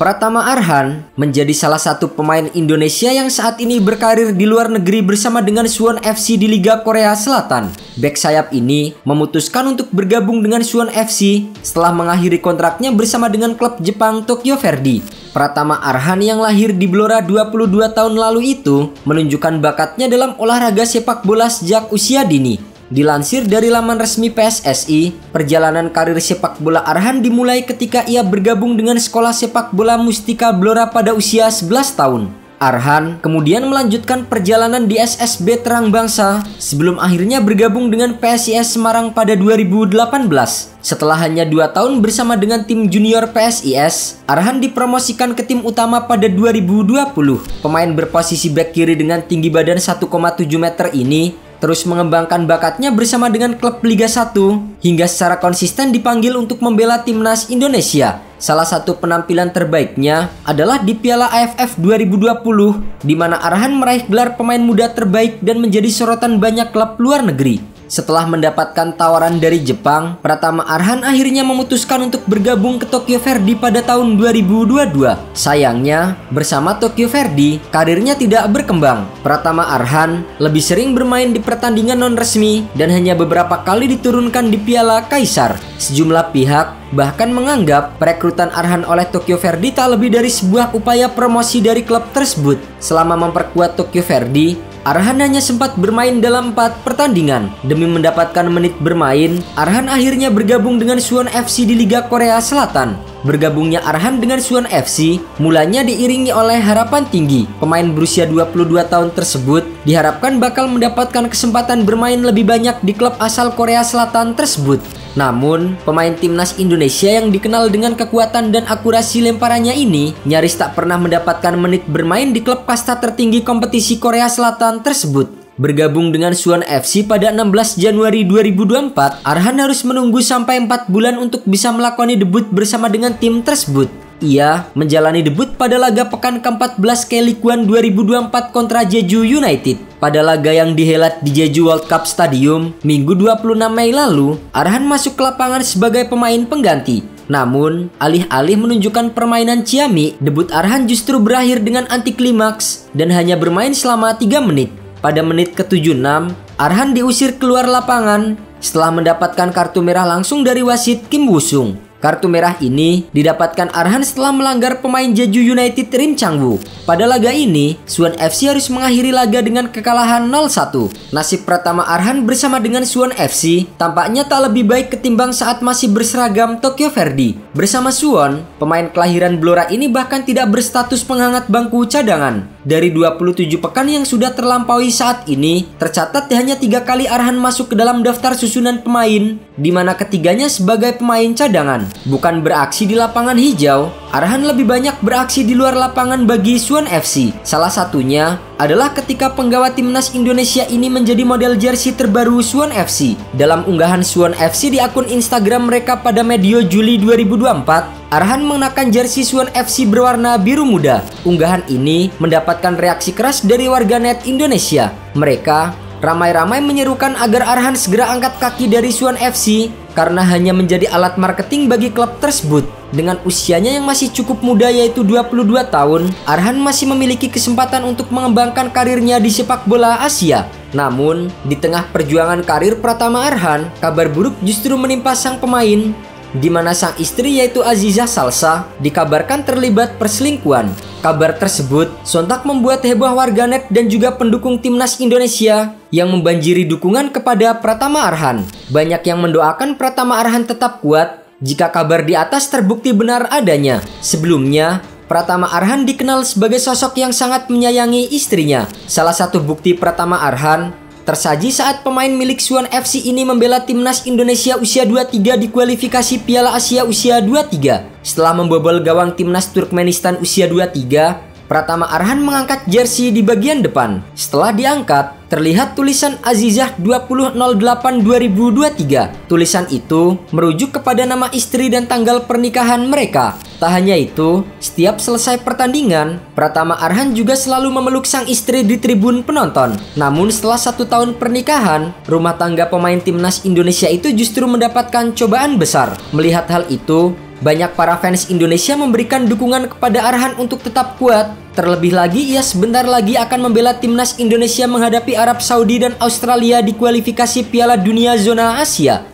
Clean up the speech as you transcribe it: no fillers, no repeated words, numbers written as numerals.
Pratama Arhan menjadi salah satu pemain Indonesia yang saat ini berkarir di luar negeri bersama dengan Suwon FC di Liga Korea Selatan. Bek sayap ini memutuskan untuk bergabung dengan Suwon FC setelah mengakhiri kontraknya bersama dengan klub Jepang Tokyo Verdy. Pratama Arhan yang lahir di Blora 22 tahun lalu itu menunjukkan bakatnya dalam olahraga sepak bola sejak usia dini. Dilansir dari laman resmi PSSI, perjalanan karir sepak bola Arhan dimulai ketika ia bergabung dengan sekolah sepak bola Mustika Blora pada usia 11 tahun. Arhan kemudian melanjutkan perjalanan di SSB Terang Bangsa sebelum akhirnya bergabung dengan PSIS Semarang pada 2018. Setelah hanya 2 tahun bersama dengan tim junior PSIS, Arhan dipromosikan ke tim utama pada 2020. Pemain berposisi bek kiri dengan tinggi badan 1,7 meter ini terus mengembangkan bakatnya bersama dengan klub Liga 1 hingga secara konsisten dipanggil untuk membela timnas Indonesia. Salah satu penampilan terbaiknya adalah di Piala AFF 2020 di mana Arhan meraih gelar pemain muda terbaik dan menjadi sorotan banyak klub luar negeri. Setelah mendapatkan tawaran dari Jepang, Pratama Arhan akhirnya memutuskan untuk bergabung ke Tokyo Verdy pada tahun 2022. Sayangnya, bersama Tokyo Verdy, karirnya tidak berkembang. Pratama Arhan lebih sering bermain di pertandingan non-resmi dan hanya beberapa kali diturunkan di Piala Kaisar. Sejumlah pihak bahkan menganggap perekrutan Arhan oleh Tokyo Verdy tak lebih dari sebuah upaya promosi dari klub tersebut. Selama memperkuat Tokyo Verdy, Arhan hanya sempat bermain dalam 4 pertandingan. Demi mendapatkan menit bermain, Arhan akhirnya bergabung dengan Suwon FC di Liga Korea Selatan. Bergabungnya Arhan dengan Suwon FC mulanya diiringi oleh harapan tinggi. Pemain berusia 22 tahun tersebut diharapkan bakal mendapatkan kesempatan bermain lebih banyak di klub asal Korea Selatan tersebut. Namun, pemain timnas Indonesia yang dikenal dengan kekuatan dan akurasi lemparannya ini nyaris tak pernah mendapatkan menit bermain di klub kasta tertinggi kompetisi Korea Selatan tersebut. Bergabung dengan Suwon FC pada 16 Januari 2024, Arhan harus menunggu sampai 4 bulan untuk bisa melakoni debut bersama dengan tim tersebut. Ia menjalani debut pada laga pekan ke-14 K-League 1 2024 kontra Jeju United. Pada laga yang dihelat di Jeju World Cup Stadium, Minggu 26 Mei lalu, Arhan masuk ke lapangan sebagai pemain pengganti. Namun, alih-alih menunjukkan permainan ciamik, debut Arhan justru berakhir dengan anti klimaks dan hanya bermain selama 3 menit. Pada menit ke-76, Arhan diusir keluar lapangan setelah mendapatkan kartu merah langsung dari wasit Kim Woo-sung. Kartu merah ini didapatkan Arhan setelah melanggar pemain Jeju United Rim Chang-woo. Pada laga ini, Suwon FC harus mengakhiri laga dengan kekalahan 0-1. Nasib Pratama Arhan bersama dengan Suwon FC tampaknya tak lebih baik ketimbang saat masih berseragam Tokyo Verdy. Bersama Suwon, pemain kelahiran Blora ini bahkan tidak berstatus penghangat bangku cadangan. Dari 27 pekan yang sudah terlampaui saat ini, tercatat hanya 3 kali Arhan masuk ke dalam daftar susunan pemain, di mana ketiganya sebagai pemain cadangan. Bukan beraksi di lapangan hijau, Arhan lebih banyak beraksi di luar lapangan bagi Suwon FC. Salah satunya adalah ketika penggawa timnas Indonesia ini menjadi model jersey terbaru Suwon FC. Dalam unggahan Suwon FC di akun Instagram mereka pada medio Juli 2024, Arhan mengenakan jersey Suwon FC berwarna biru muda. Unggahan ini mendapatkan reaksi keras dari warganet Indonesia. Mereka ramai-ramai menyerukan agar Arhan segera angkat kaki dari Suwon FC karena hanya menjadi alat marketing bagi klub tersebut. Dengan usianya yang masih cukup muda yaitu 22 tahun, Arhan masih memiliki kesempatan untuk mengembangkan karirnya di sepak bola Asia. Namun, di tengah perjuangan karir Pratama Arhan, kabar buruk justru menimpa sang pemain, di mana sang istri yaitu Aziza Salsa dikabarkan terlibat perselingkuhan. Kabar tersebut sontak membuat heboh warganet dan juga pendukung timnas Indonesia yang membanjiri dukungan kepada Pratama Arhan. Banyak yang mendoakan Pratama Arhan tetap kuat jika kabar di atas terbukti benar adanya. Sebelumnya, Pratama Arhan dikenal sebagai sosok yang sangat menyayangi istrinya. Salah satu bukti Pratama Arhan tersaji saat pemain milik Suwon FC ini membela timnas Indonesia usia 23 di kualifikasi Piala Asia usia 23. Setelah membobol gawang timnas Turkmenistan usia 23, Pratama Arhan mengangkat jersey di bagian depan. Setelah diangkat, terlihat tulisan Azizah 2008-2023. Tulisan itu merujuk kepada nama istri dan tanggal pernikahan mereka. Tak hanya itu, setiap selesai pertandingan, Pratama Arhan juga selalu memeluk sang istri di tribun penonton. Namun setelah 1 tahun pernikahan, rumah tangga pemain timnas Indonesia itu justru mendapatkan cobaan besar. Melihat hal itu, Banyak para fans Indonesia memberikan dukungan kepada Arhan untuk tetap kuat. Terlebih lagi, ia sebentar lagi akan membela timnas Indonesia menghadapi Arab Saudi dan Australia di kualifikasi Piala Dunia Zona Asia.